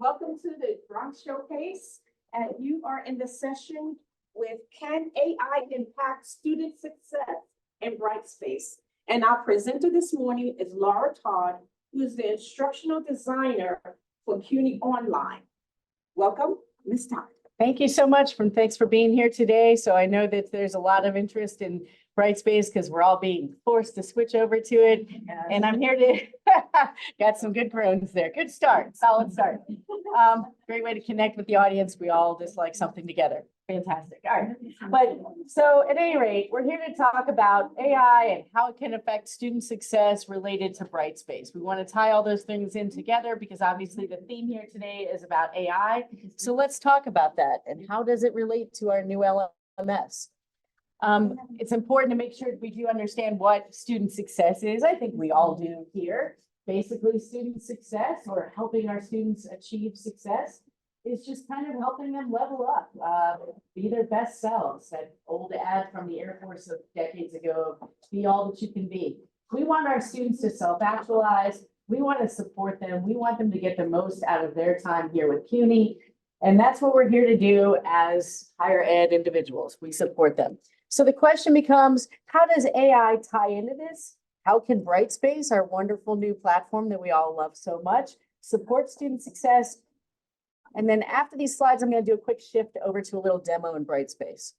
Welcome to the Bronx Showcase, and you are in the session with Can AI Impact Student Success in Brightspace? And our presenter this morning is Laura Todd, who is the instructional designer for CUNY Online. Welcome, Ms. Todd. Thank you so much, and thanks for being here today. So I know that there's a lot of interest in Brightspace because we're all being forced to switch over to it. Yes. And I'm here to, got some good groans there. Good start, solid start. Great way to connect with the audience. We all just like something together. Fantastic. All right. But so at any rate, we're here to talk about AI and how it can affect student success related to Brightspace. We want to tie all those things in together because obviously the theme here today is about AI. So let's talk about that and how does it relate to our new LMS? It's important to make sure we do understand what student success is. I think we all do here. Basically, student success or helping our students achieve success is just kind of helping them level up, be their best selves. That old ad from the Air Force of decades ago, be all that you can be. We want our students to self-actualize. We want to support them. We want them to get the most out of their time here with CUNY. And that's what we're here to do as higher ed individuals. We support them. So the question becomes, how does AI tie into this? How can Brightspace, our wonderful new platform that we all love so much, support student success? And then after these slides, I'm going to do a quick shift over to a little demo in Brightspace.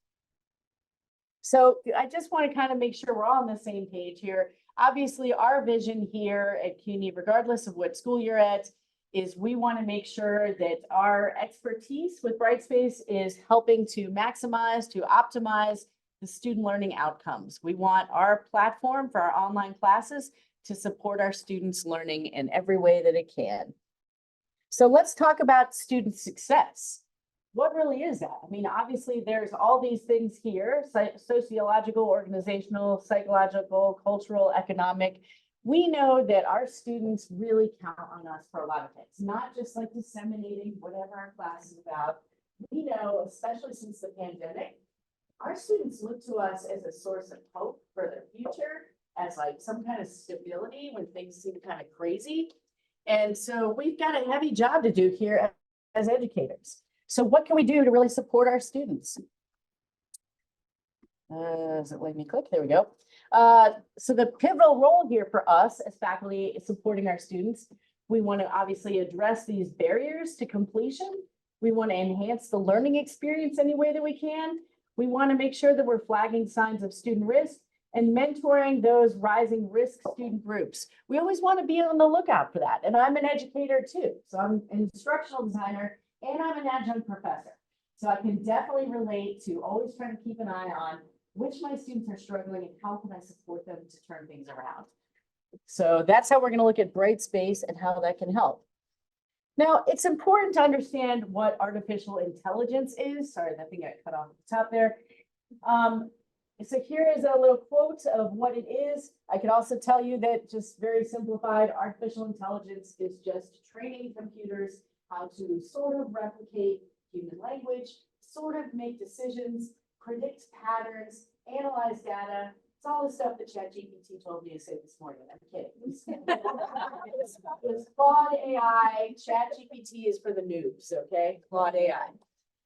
So I just want to kind of make sure we're all on the same page here. Obviously, our vision here at CUNY, regardless of what school you're at, is we want to make sure that our expertise with Brightspace is helping to maximize, to optimize the student learning outcomes. We want our platform for our online classes to support our students' learning in every way that it can. So let's talk about student success. What really is that? I mean, obviously there's all these things here, sociological, organizational, psychological, cultural, economic. We know that our students really count on us for a lot of things, not just like disseminating whatever our class is about. We know, especially since the pandemic, our students look to us as a source of hope for their future, as like some kind of stability when things seem kind of crazy. And so we've got a heavy job to do here as educators. So what can we do to really support our students? Does it let me click? There we go. So the pivotal role here for us as faculty is supporting our students. We want to obviously address these barriers to completion. We want to enhance the learning experience any way that we can. We want to make sure that we're flagging signs of student risk and mentoring those rising risk student groups. We always want to be on the lookout for that. And I'm an educator too. So I'm an instructional designer and I'm an adjunct professor. So I can definitely relate to always trying to keep an eye on which my students are struggling and how can I support them to turn things around. So that's how we're going to look at Brightspace and how that can help. Now, it's important to understand what artificial intelligence is. Sorry, that thing got cut off at the top there. So here is a little quote of what it is. I could also tell you that, just very simplified, artificial intelligence is just training computers how to sort of replicate human language, sort of make decisions, predict patterns, analyze data. It's all the stuff that ChatGPT told me to say this morning. I'm kidding. It's Claude AI. ChatGPT is for the noobs, okay? Claude AI.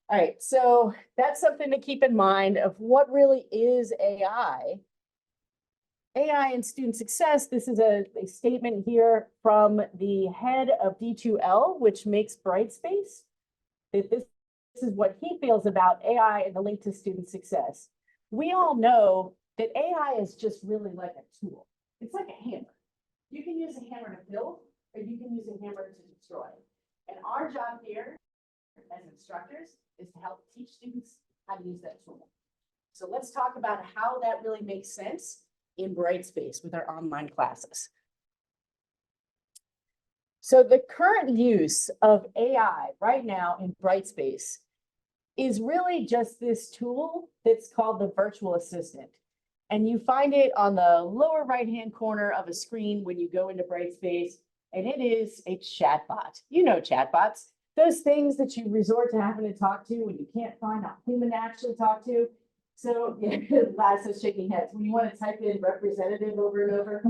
All right, so that's something to keep in mind of what really is AI. AI and student success. This is a statement here from the head of D2L, which makes Brightspace. That this is what he feels about AI and the link to student success. We all know that AI is just really like a tool. It's like a hammer. You can use a hammer to build, or you can use a hammer to destroy. And our job here as instructors is to help teach students how to use that tool. So let's talk about how that really makes sense in Brightspace with our online classes. So the current use of AI right now in Brightspace is really just this tool that's called the virtual assistant. And you find it on the lower right-hand corner of a screen when you go into Brightspace, and it is a chatbot. You know chatbots, those things that you resort to having to talk to when you can't find a human to actually talk to. So, yeah, Liza's shaking heads. When you want to type in representative over and over.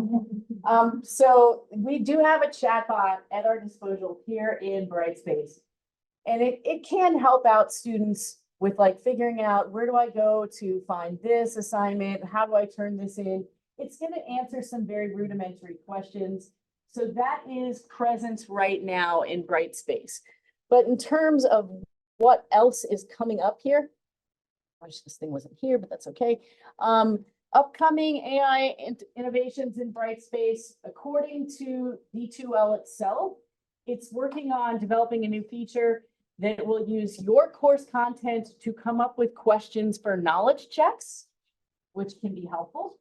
So we do have a chatbot at our disposal here in Brightspace. And it can help out students with like figuring out where do I go to find this assignment? How do I turn this in? It's going to answer some very rudimentary questions. So that is present right now in Brightspace. But in terms of what else is coming up here, I wish this thing wasn't here, but that's okay. Upcoming AI innovations in Brightspace, according to D2L itself, it's working on developing a new feature that will use your course content to come up with questions for knowledge checks, which can be helpful.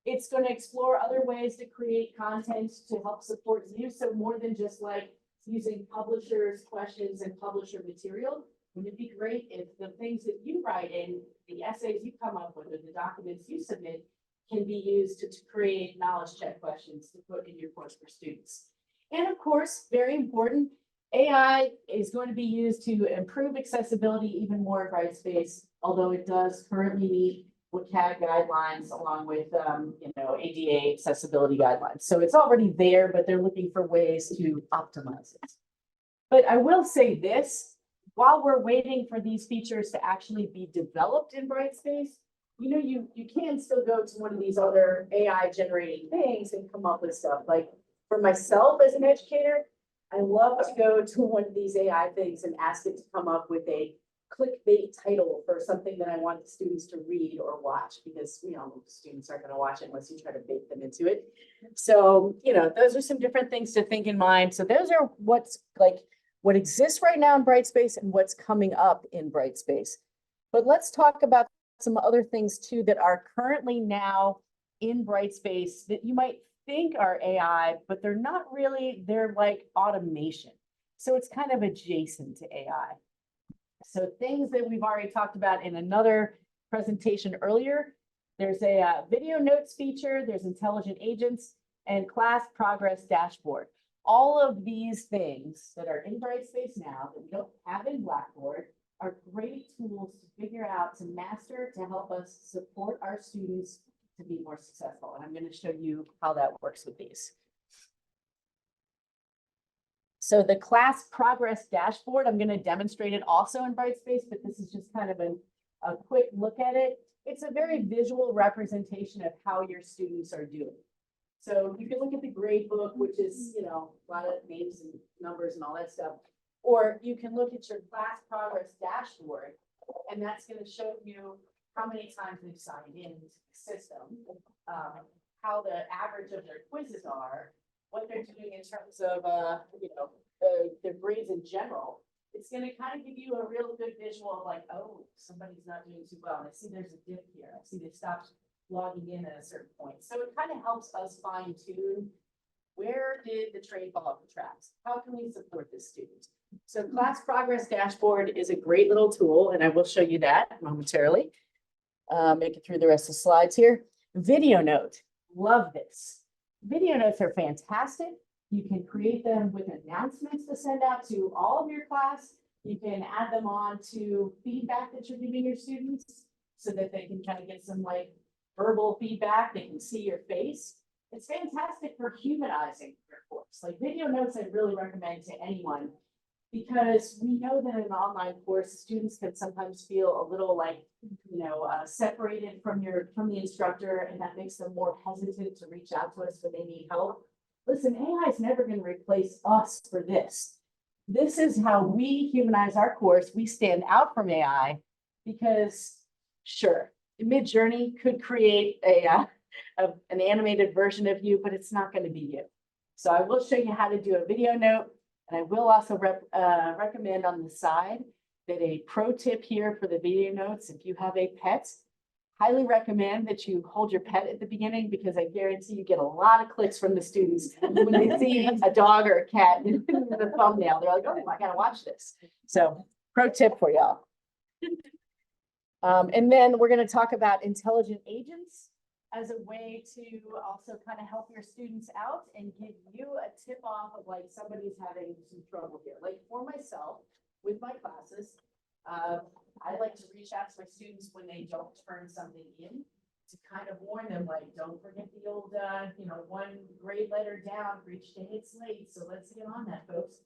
It's going to explore other ways to create content to help support you. So more than just like using publishers' questions and publisher material. Wouldn't it be great if the things that you write in, the essays you come up with, or the documents you submit can be used to create knowledge check questions to put in your course for students. And of course, very important, AI is going to be used to improve accessibility even more in Brightspace, although it does currently meet WCAG guidelines along with ADA accessibility guidelines. So it's already there, but they're looking for ways to optimize it. But I will say this, while we're waiting for these features to actually be developed in Brightspace, you can still go to one of these other AI generating things and come up with stuff. Like for myself as an educator, I love to go to one of these AI things and ask it to come up with a clickbait title for something that I want the students to read or watch, because students aren't going to watch it unless you try to bait them into it. So, those are some different things to think in mind. So those are what exists right now in Brightspace and what's coming up in Brightspace. But let's talk about some other things too that are currently now in Brightspace that you might think are AI, but they're not really, they're like automation. So it's kind of adjacent to AI. So things that we've already talked about in another presentation earlier, there's a video notes feature, there's intelligent agents, and class progress dashboard. All of these things that are in Brightspace now that we don't have in Blackboard are great tools to figure out, to master, to help us support our students to be more successful. And I'm going to show you how that works with these. So the class progress dashboard, I'm going to demonstrate it also in Brightspace, but this is just kind of a quick look at it. It's a very visual representation of how your students are doing. So you can look at the grade book, which is, a lot of names and numbers and all that stuff. Or you can look at your class progress dashboard, and that's going to show you how many times they've signed into the system, how the average of their quizzes are, what they're doing in terms of, their grades in general. It's going to kind of give you a real good visual of like, oh, somebody's not doing too well. And I see there's a dip here. I see they stopped logging in at a certain point. So it kind of helps us fine tune, where did the train fall off the tracks? How can we support this student? So class progress dashboard is a great little tool, and I will show you that momentarily. Make it through the rest of the slides here. Video note, love this. Video notes are fantastic. You can create them with announcements to send out to all of your class. You can add them on to feedback that you're giving your students so that they can kind of get some verbal feedback. They can see your face. It's fantastic for humanizing your course. Like video notes, I really recommend to anyone, because we know that in an online course, students can sometimes feel a little separated from the instructor, and that makes them more hesitant to reach out to us when they need help. Listen, AI is never going to replace us for this. This is how we humanize our course. We stand out from AI because, sure, Midjourney could create an animated version of you, but it's not going to be you. So I will show you how to do a video note, and I will also recommend on the side that a pro tip here for the video notes, if you have a pet, highly recommend that you hold your pet at the beginning, because I guarantee you get a lot of clicks from the students when they see a dog or a cat in the thumbnail. They're like, oh, I gotta watch this. So pro tip for y'all. And then we're going to talk about intelligent agents as a way to also kind of help your students out and give you a tip off of somebody's having some trouble here. Like for myself, with my classes, I like to reach out to my students when they don't turn something in to kind of warn them, like, don't forget the old, one grade letter down for each day it's late. So let's get on that, folks.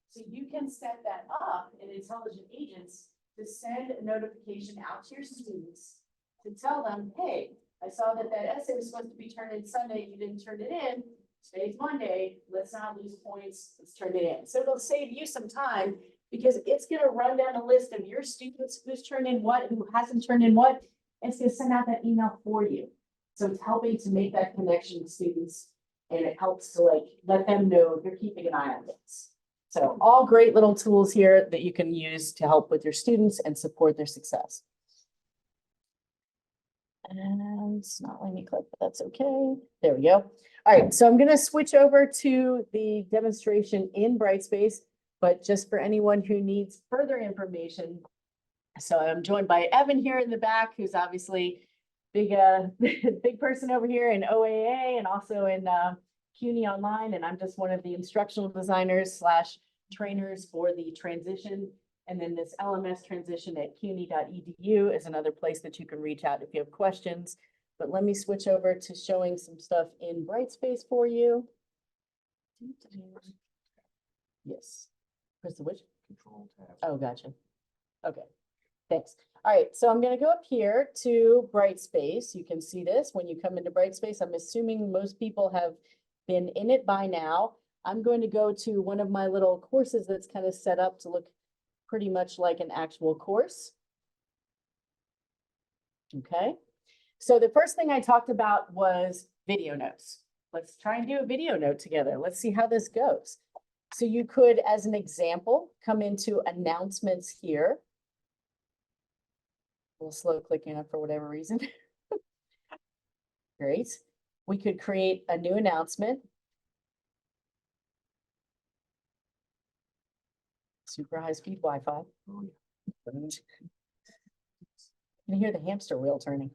So you can set that up in Intelligent Agents to send a notification out to your students to tell them, hey, I saw that essay was supposed to be turned in Sunday. You didn't turn it in. Today's Monday. Let's not lose points. Let's turn it in. So it'll save you some time because it's going to run down a list of your students who's turned in what, who hasn't turned in what. And it's going to send out that email for you. So it's helping to make that connection with students, and it helps to let them know you're keeping an eye on this. So all great little tools here that you can use to help with your students and support their success. And it's not letting me click, but that's okay. There we go. All right, so I'm going to switch over to the demonstration in Brightspace, but just for anyone who needs further information. So I'm joined by Evan here in the back, who's obviously big person over here in OAA and also in CUNY Online. And I'm just one of the instructional designers / trainers for the transition. And then this LMS transition at cuny.edu is another place that you can reach out if you have questions. But let me switch over to showing some stuff in Brightspace for you. Yes. Press the which? Control tab. Oh, gotcha. Okay, thanks. All right, so I'm going to go up here to Brightspace. You can see this when you come into Brightspace. I'm assuming most people have been in it by now. I'm going to go to one of my little courses that's kind of set up to look pretty much like an actual course. Okay, so the first thing I talked about was video notes. Let's try and do a video note together. Let's see how this goes. So you could, as an example, come into announcements here. A little slow clicking up for whatever reason. Great. We could create a new announcement. Super high-speed Wi-Fi. Oh, You can hear the hamster wheel turning.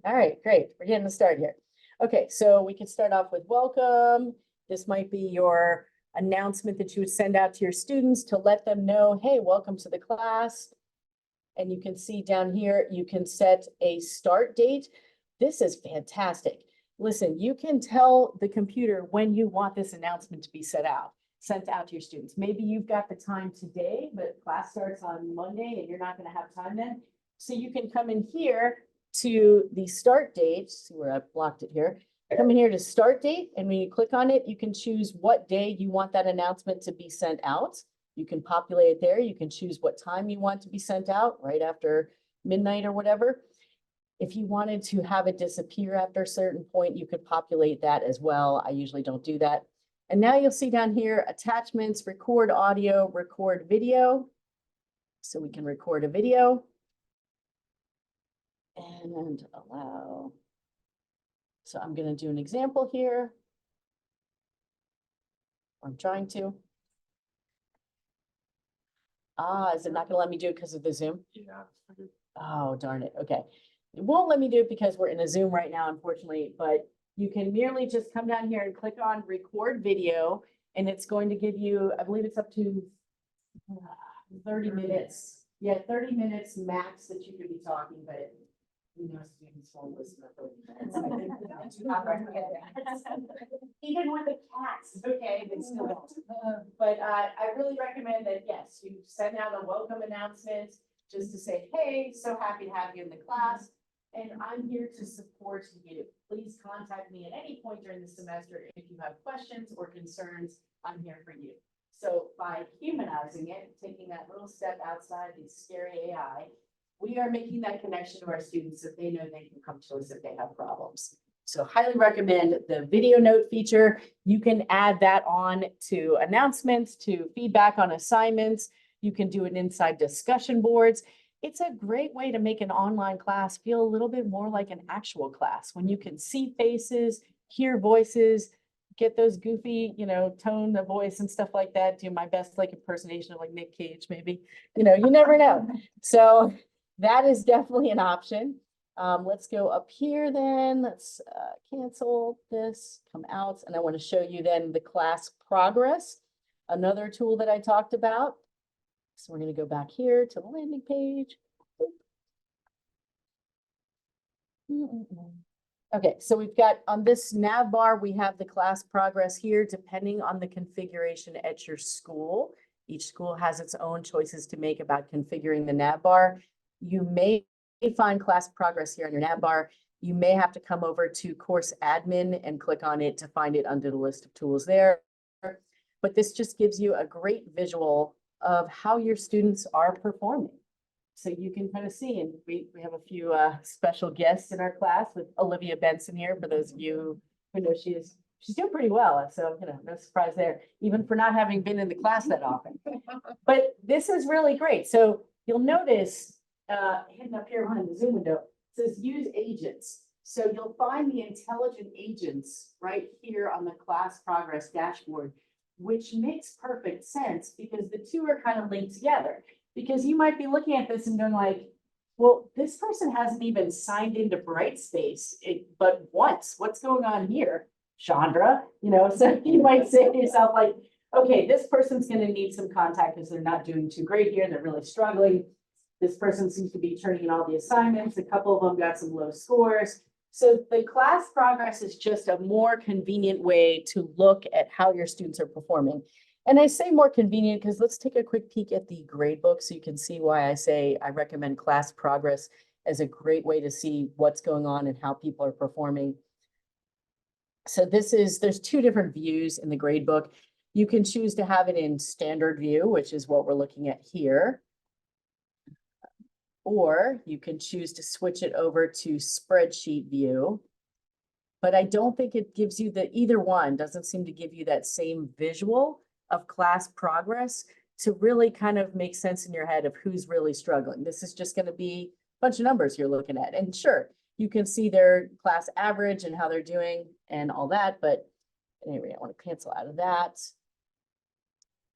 All right, great. We're getting a start here. Okay, so we could start off with welcome. This might be your announcement that you would send out to your students to let them know, hey, welcome to the class. And you can see down here, you can set a start date. This is fantastic. Listen, you can tell the computer when you want this announcement to be sent out to your students. Maybe you've got the time today, but class starts on Monday and you're not going to have time then. So you can come in here to the start date. See where I blocked it here. Come in here to start date, and when you click on it, you can choose what day you want that announcement to be sent out. You can populate it there. You can choose what time you want to be sent out, right after midnight or whatever. If you wanted to have it disappear after a certain point, you could populate that as well. I usually don't do that. And now you'll see down here, attachments, record audio, record video. So we can record a video and allow. So I'm going to do an example here. I'm trying to. Is it not going to let me do it because of the Zoom? Yeah. Oh, darn it. Okay. It won't let me do it because we're in a Zoom right now, unfortunately, but you can merely just come down here and click on record video, and it's going to give you, I believe it's up to 30 minutes. Yeah, 30 minutes max that you could be talking, but we know students won't listen for 30 minutes. Even with the cats, okay, they still don't. But I really recommend that, yes, you send out a welcome announcement just to say, hey, so happy to have you in the class. And I'm here to support you. Please contact me at any point during the semester if you have questions or concerns. I'm here for you. So by humanizing it, taking that little step outside the scary AI, we are making that connection to our students so they know they can come to us if they have problems. So highly recommend the video note feature. You can add that on to announcements, to feedback on assignments. You can do it inside discussion boards. It's a great way to make an online class feel a little bit more like an actual class when you can see faces, hear voices, get those goofy, tone the voice and stuff like that. Do my best impersonation of Nick Cage, maybe, you never know. So that is definitely an option. Let's go up here then. Let's cancel this, come out, and I want to show you then the class progress, another tool that I talked about. So we're going to go back here to the landing page. Okay, so we've got on this nav bar, we have the class progress here, depending on the configuration at your school. Each school has its own choices to make about configuring the nav bar. You may find class progress here on your nav bar. You may have to come over to course admin and click on it to find it under the list of tools there. But this just gives you a great visual of how your students are performing. So you can kind of see, and we have a few special guests in our class with Olivia Benson here, for those of you who know she's doing pretty well. So, no surprise there, even for not having been in the class that often. But this is really great. So you'll notice hidden up here behind the Zoom window, it says use agents. So you'll find the intelligent agents right here on the class progress dashboard, which makes perfect sense because the two are kind of linked together. Because you might be looking at this and going like, well, this person hasn't even signed into Brightspace, but once, what's going on here? Chandra, so you might say to yourself like, okay, this person's going to need some contact because they're not doing too great here. They're really struggling. This person seems to be turning in all the assignments. A couple of them got some low scores. So the class progress is just a more convenient way to look at how your students are performing. And I say more convenient because let's take a quick peek at the gradebook so you can see why I say I recommend class progress as a great way to see what's going on and how people are performing. So there's two different views in the gradebook. You can choose to have it in standard view, which is what we're looking at here. Or you can choose to switch it over to spreadsheet view. But I don't think it gives you either one doesn't seem to give you that same visual of class progress to really kind of make sense in your head of who's really struggling. This is just going to be a bunch of numbers you're looking at. And sure, you can see their class average and how they're doing and all that. But anyway, I want to cancel out of that.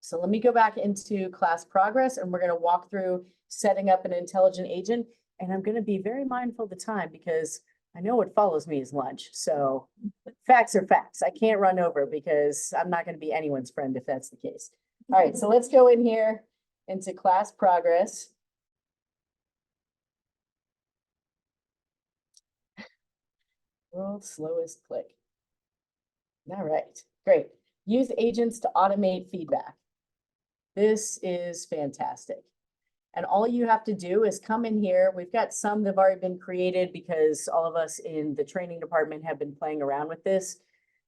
So let me go back into class progress and we're going to walk through setting up an intelligent agent. And I'm going to be very mindful of the time because I know what follows me is lunch. So facts are facts. I can't run over because I'm not going to be anyone's friend if that's the case. All right, so let's go in here into class progress. World's slowest click. All right, great. Use agents to automate feedback. This is fantastic. And all you have to do is come in here. We've got some that have already been created because all of us in the training department have been playing around with this.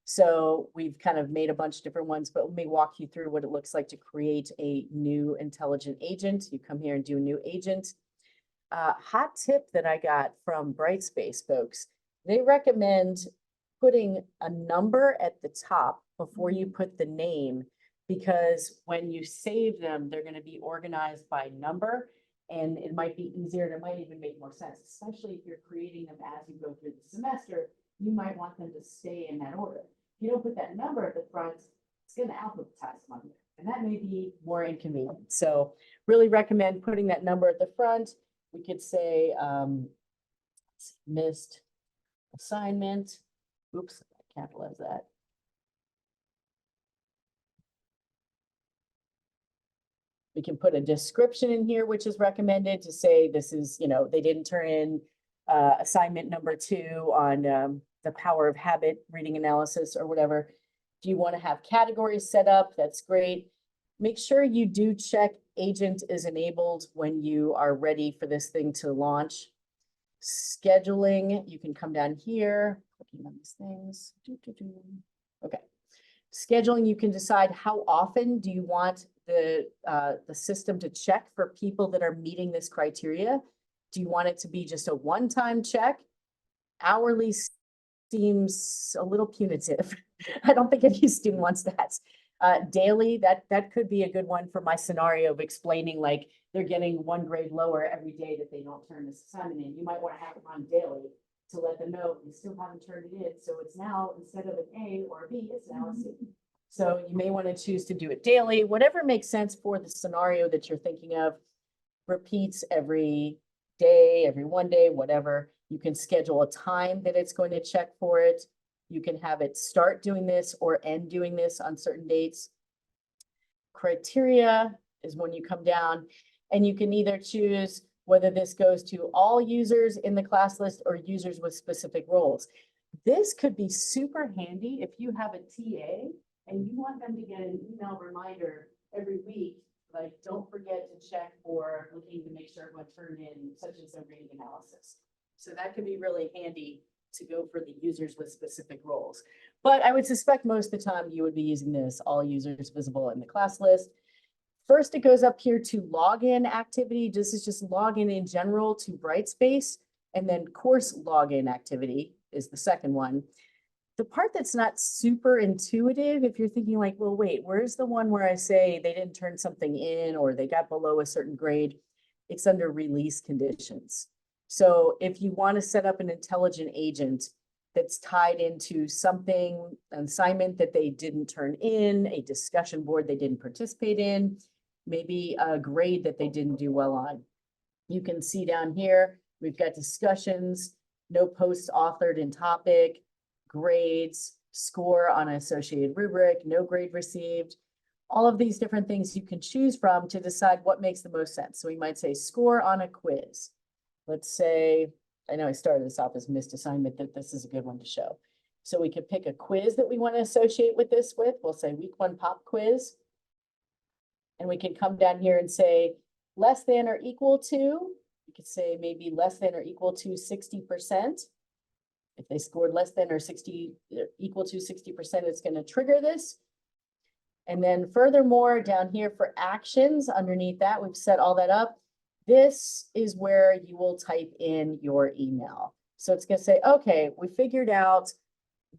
So we've kind of made a bunch of different ones, but let me walk you through what it looks like to create a new intelligent agent. You come here and do a new agent. Hot tip that I got from Brightspace folks, they recommend putting a number at the top before you put the name, because when you save them, they're going to be organized by number and it might be easier and it might even make more sense, especially if you're creating them as you go through the semester. You might want them to stay in that order. If you don't put that number at the front, it's going to alphabetize them on there, and that may be more inconvenient. So really recommend putting that number at the front. We could say missed assignment. Oops, I capitalize that. We can put a description in here, which is recommended to say this is, they didn't turn in assignment number 2 on the power of habit reading analysis or whatever. If you want to have categories set up, that's great. Make sure you do check agent is enabled when you are ready for this thing to launch. Scheduling, you can come down here, clicking on these things. Okay. Scheduling, you can decide how often do you want the system to check for people that are meeting this criteria. Do you want it to be just a one-time check? Hourly seems a little punitive. I don't think any student wants that. Daily, that could be a good one for my scenario of explaining like they're getting 1 grade lower every day that they don't turn this assignment in. You might want to have it on daily to let them know you still haven't turned it in. So it's now, instead of an A or a B, it's now a C. So you may want to choose to do it daily, whatever makes sense for the scenario that you're thinking of. Repeats every day, every 1 day, whatever. You can schedule a time that it's going to check for it. You can have it start doing this or end doing this on certain dates. Criteria, is when you come down, and you can either choose whether this goes to all users in the class list or users with specific roles. This could be super handy if you have a TA and you want them to get an email reminder every week, like, don't forget to check for looking to make sure everyone turned in such and so reading analysis. So that could be really handy to go for the users with specific roles. But I would suspect most of the time you would be using this, all users visible in the class list. First, it goes up here to login activity. This is just login in general to Brightspace. And then course login activity is the second one. The part that's not super intuitive, if you're thinking like, well, wait, where's the one where I say they didn't turn something in or they got below a certain grade? It's under release conditions. So if you want to set up an intelligent agent that's tied into something, an assignment that they didn't turn in, a discussion board they didn't participate in, maybe a grade that they didn't do well on. You can see down here, we've got discussions, no posts authored in topic, grades, score on an associated rubric, no grade received. All of these different things you can choose from to decide what makes the most sense. So we might say score on a quiz. Let's say, I know I started this off as missed assignment, that this is a good one to show. So we could pick a quiz that we want to associate with this with. We'll say week 1 pop quiz. And we can come down here and say less than or equal to, you could say maybe less than or equal to 60%. If they scored less than or equal to 60%, it's going to trigger this. And then furthermore, down here for actions, underneath that, we've set all that up. This is where you will type in your email. So it's going to say, okay, we figured out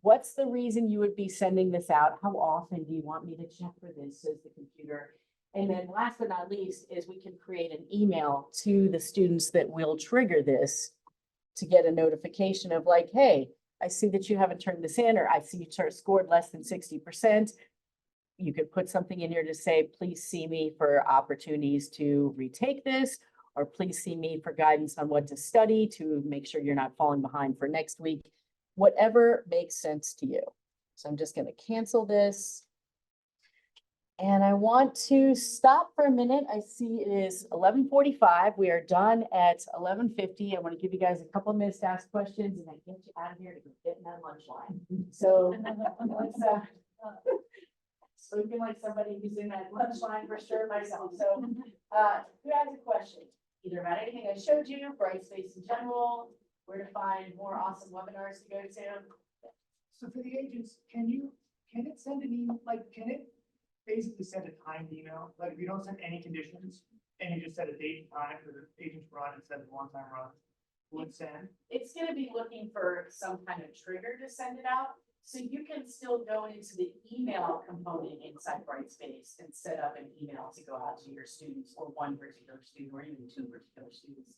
what's the reason you would be sending this out. How often do you want me to check for this, says the computer. And then last but not least is we can create an email to the students that will trigger this to get a notification of like, hey, I see that you haven't turned this in, or I see you scored less than 60%. You could put something in here to say, please see me for opportunities to retake this, or please see me for guidance on what to study to make sure you're not falling behind for next week, whatever makes sense to you. So I'm just going to cancel this. And I want to stop for a minute. I see it is 11:45. We are done at 11:50. I want to give you guys a couple of minutes to ask questions and then get you out of here to go get in that lunch line. So let's spoken like somebody who's in that lunch line for sure myself. So who has a question? Either about anything I showed you, Brightspace in general, where to find more awesome webinars to go to. So for the agents, can it send an email, like, can it basically send a timed email? Like if you don't send any conditions and you just set a date and time for the agent's run instead of one-time run, will it send? It's going to be looking for some kind of trigger to send it out. So you can still go into the email component inside Brightspace and set up an email to go out to your students, or one particular student, or even 2 particular students.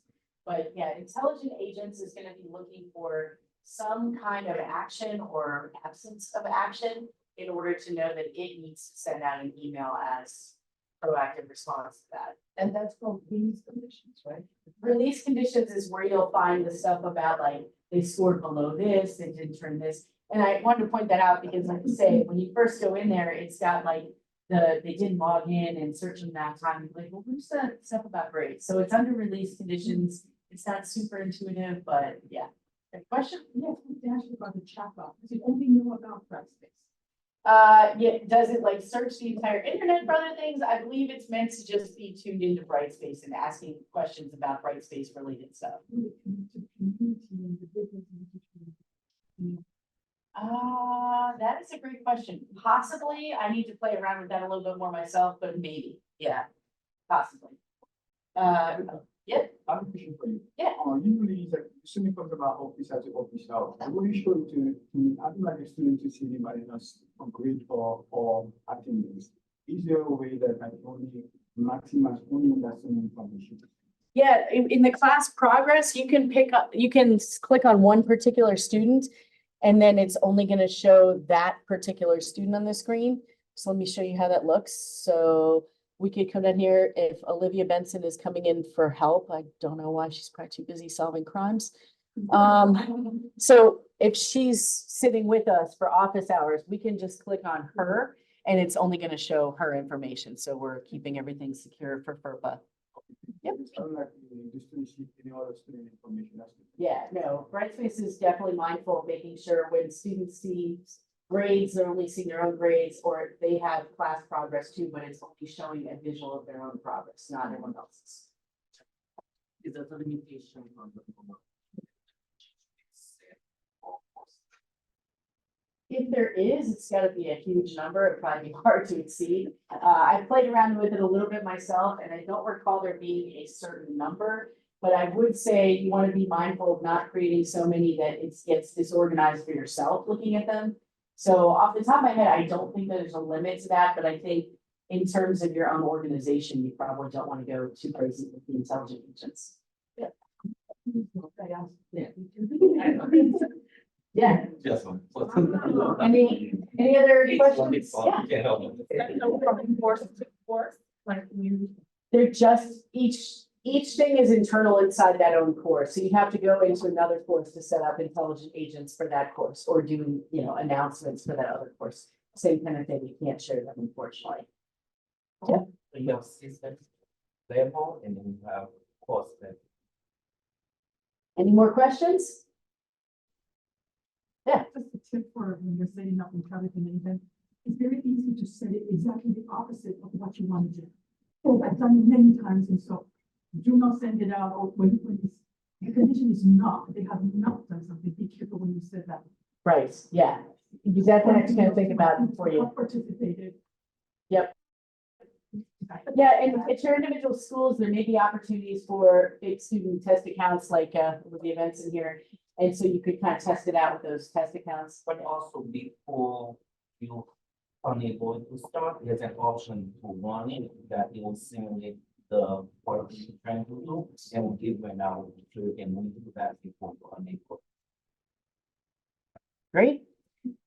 But yeah, intelligent agents is going to be looking for some kind of action or absence of action in order to know that it needs to send out an email as proactive response to that. And that's called release conditions, right? Release conditions is where you'll find the stuff about like they scored below this, they didn't turn this. And I wanted to point that out because like I say, when you first go in there, it's got like they didn't log in and searching that time, like, well, who's that stuff about grades? So it's under release conditions. It's not super intuitive, but yeah. Good question? Yes, we asked about the chatbot. Does it only know about Brightspace? Yeah, does it like search the entire internet for other things? I believe it's meant to just be tuned into Brightspace and asking questions about Brightspace related stuff. That is a great question. Possibly, I need to play around with that a little bit more myself, but maybe, yeah, possibly. Yeah. I have a question for you. Yeah. Usually, like, assuming talk about office as an official, what you show to I would like a student to see the minus on grade or attendance. Is there a way that I can only maximize only that same information? Yeah, in the class progress, you can click on one particular student, and then it's only going to show that particular student on the screen. So let me show you how that looks. So we could come down here if Olivia Benson is coming in for help. I don't know why, she's probably too busy solving crimes. So if she's sitting with us for office hours, we can just click on her and it's only gonna show her information, so we're keeping everything secure for FERPA. Yep. Unlike the student see any other student information, that's. Yeah, no, Brightspace is definitely mindful of making sure when students see grades, they're only seeing their own grades, or they have class progress too, but it's only showing a visual of their own progress, not everyone else's. Is that a limitation on the? If there is, it's gotta be a huge number, it'd probably be hard to exceed. I've played around with it a little bit myself, and I don't recall there being a certain number. But I would say you wanna be mindful of not creating so many that it gets disorganized for yourself looking at them. So off the top of my head, I don't think that there's a limit to that, but I think in terms of your own organization, you probably don't wanna go too crazy with the intelligent agents. Yeah, Yes. any other questions? Yeah. Can't help it. They're just, each thing is internal inside that own course, so you have to go into another course to set up intelligent agents for that course, or do, announcements for that other course. Same kind of thing, you can't share them unfortunately. You have system level and then you have course level. Any more questions? Yeah, Just a tip for when you're setting up intelligent agent, it's very easy to set it exactly the opposite of what you want to do. Oh, I've done it many times, and so do not send it out, or when the condition is not, they have not done something, be careful when you set that. right, yeah, you definitely have to kind of think about it before you. Participated. Yep. Yeah, and at your individual schools, there may be opportunities for big student test accounts like with the events in here. And so you could kind of test it out with those test accounts. But also before you unable to start, there's an option to run it that it will simulate the work you're trying to do and will give you an hour so you can move to that before you unable. Great.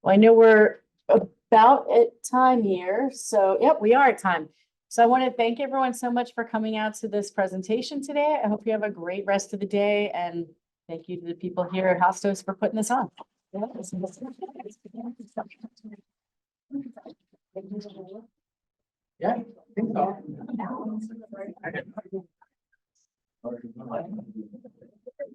Well, I know we're about at time here, so yep, we are at time. So I want to thank everyone so much for coming out to this presentation today. I hope you have a great rest of the day, and thank you to the people here at Hostos for putting this on. Yeah.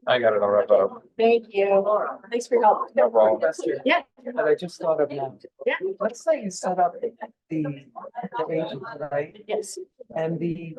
I got it all wrapped up. Thank you. Thanks for your help. No problem. Yeah. And I just thought of now. Yeah. Let's say you set up the agent, right? Yes. And the